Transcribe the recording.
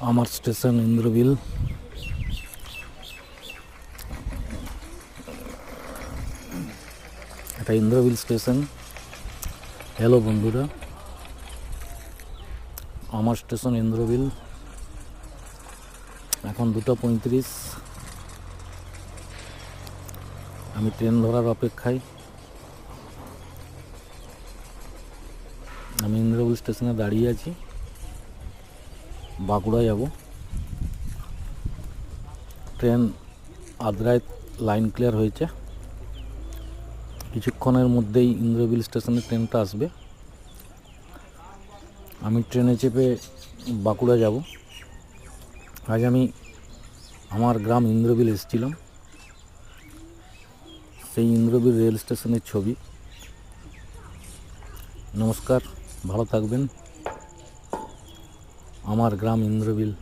আমার স্টেশন ইন্দ্রবিল। এটা ইন্দ্রবিল station. Hello বন্ধুরা, আমার স্টেশন ইন্দ্রবিল। এখন 2:35। আমি ট্রেন ধরার অপেক্ষায়। আমি ইন্দ্রবিল স্টেশনে দাঁড়িয়ে আছি, বাঁকুড়া যাব। ট্রেন আদ্রায় লাইন ক্লিয়ার হয়েছে, কিছুক্ষণের মধ্যেই ইন্দ্রবিল স্টেশনে ট্রেনটা আসবে। আমি ট্রেনে চেপে বাঁকুড়া যাব। আজ আমি আমার গ্রাম ইন্দ্রবিল এসেছিলাম, সেই ইন্দ্রবিল রেল স্টেশনের ছবি। নমস্কার, ভালো থাকবেন। আমার গ্রাম ইন্দ্রবিল।